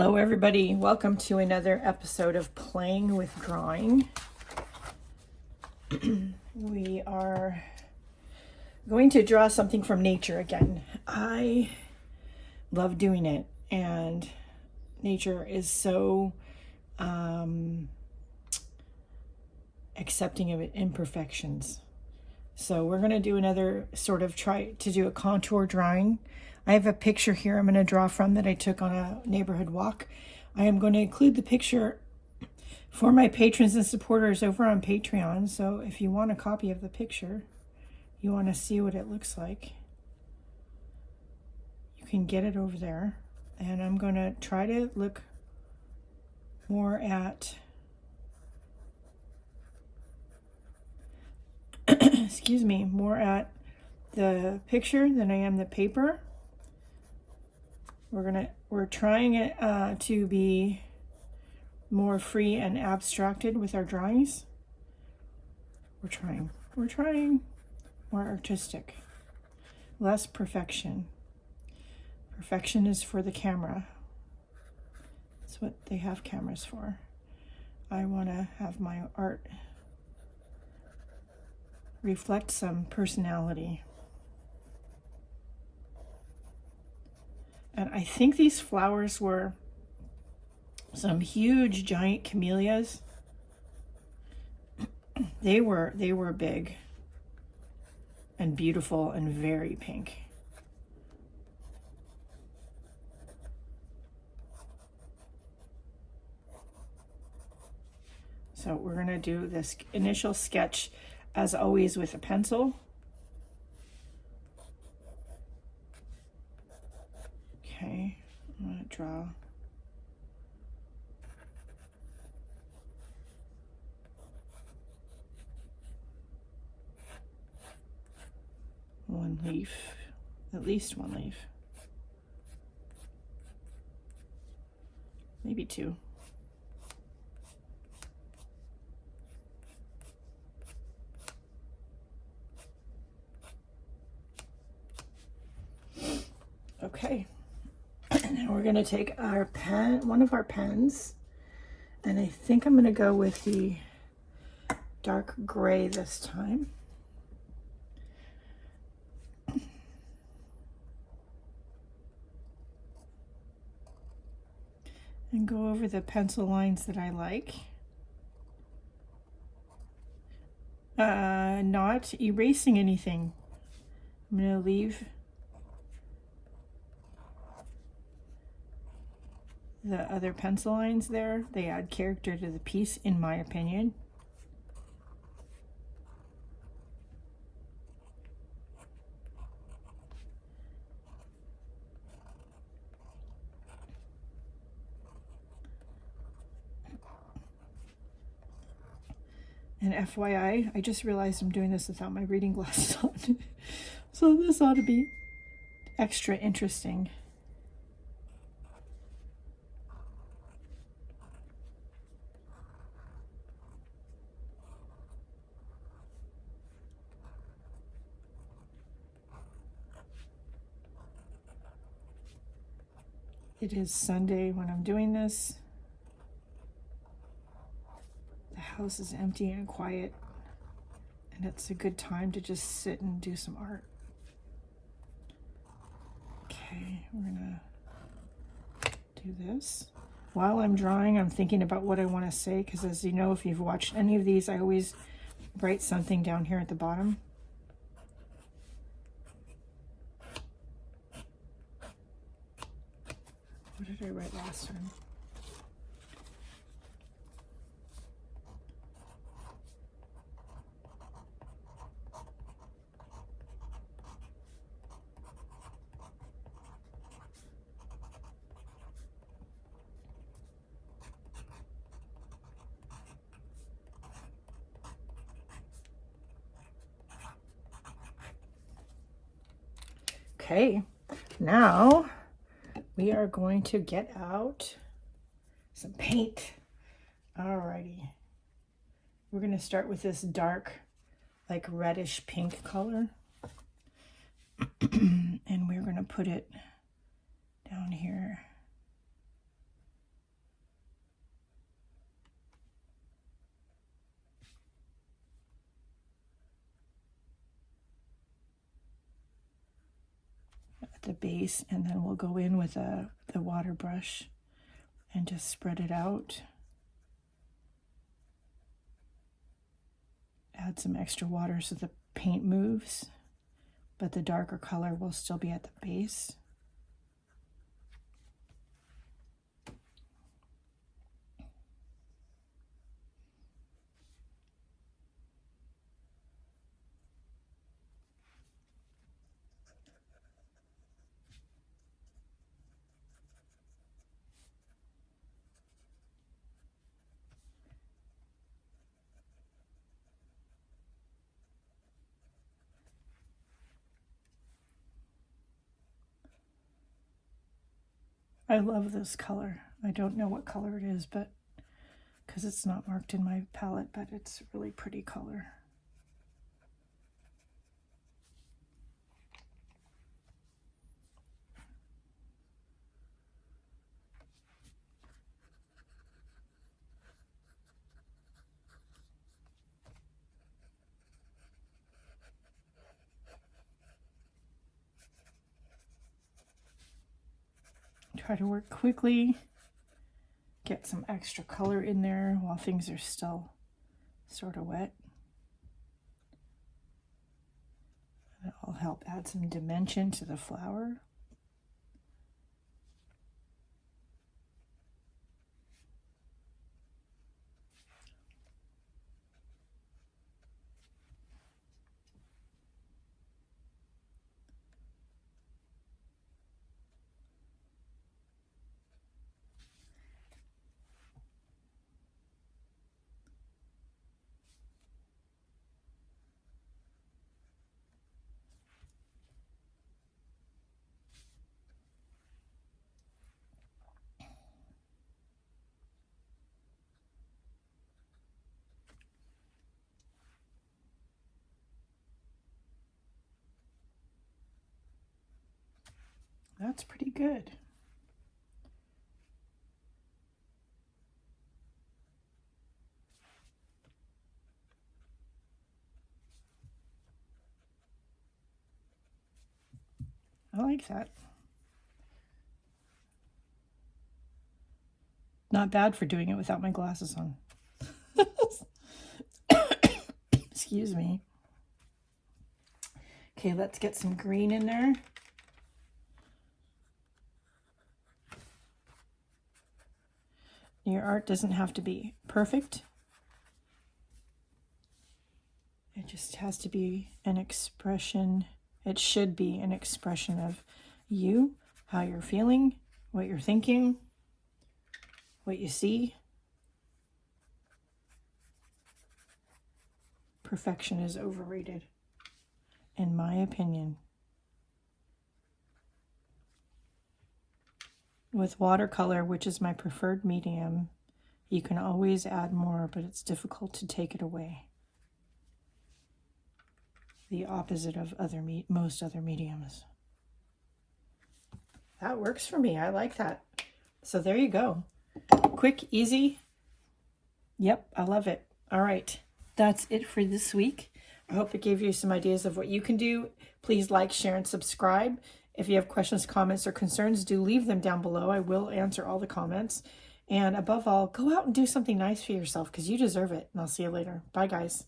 Hello everybody, welcome to another episode of Playing with Drawing. We are going to draw something from nature again. I love doing it, and nature is so accepting of imperfections. So we're going to do another sort of try to do a contour drawing. I have a picture here I'm going to draw from that I took on a neighborhood walk. I am going to include the picture for my patrons and supporters over on Patreon. So if you want a copy of the picture, you want to see what it looks like, you can get it over there. And I'm going to try to look more at excuse me, more at the picture than I am the paper. We're trying it to be more free and abstracted with our drawings. We're trying more artistic, less perfection. Perfection is for the camera. That's what they have cameras for. I want to have my art reflect some personality. And I think these flowers were some huge giant camellias. They were big and beautiful and very pink. So we're going to do this initial sketch as always with a pencil. Okay, I'm going to draw one leaf, at least one leaf, maybe two. Okay, now we're going to take our pen, one of our pens, and I think I'm going to go with the dark gray this time. And go over the pencil lines that I like. Not erasing anything. I'm going to leave the other pencil lines there. They add character to the piece, in my opinion. And FYI, I just realized I'm doing this without my reading glasses on. So this ought to be extra interesting. It is Sunday when I'm doing this. The house is empty and quiet, and it's a good time to just sit and do some art. Okay, we're gonna do this. While I'm drawing, I'm thinking about what I want to say, because as you know, if you've watched any of these, I always write something down here at the bottom. What did I write last time? Okay, now we are going to get out some paint. Alrighty. We're going to start with this dark, like reddish pink color. And we're going to put it down here the base, and then we'll go in with the water brush and just spread it out. Add some extra water so the paint moves, but the darker color will still be at the base. I love this color. I don't know what color it is, but because it's not marked in my palette, but it's a really pretty color. Try to work quickly, get some extra color in there while things are still sort of wet. That'll help add some dimension to the flower. That's pretty good. I like that. Not bad for doing it without my glasses on. Excuse me. Okay, let's get some green in there. Your art doesn't have to be perfect. It just has to be an expression. It should be an expression of you, how you're feeling, what you're thinking, what you see. Perfection is overrated, in my opinion. With watercolor, which is my preferred medium, you can always add more, but it's difficult to take it away. The opposite of most other mediums. That works for me. I like that. So there you go. Quick, easy. Yep, I love it. All right, that's it for this week. I hope it gave you some ideas of what you can do. Please like, share, and subscribe. If you have questions, comments, or concerns, do leave them down below. I will answer all the comments. And above all, go out and do something nice for yourself because you deserve it. And I'll see you later. Bye, guys.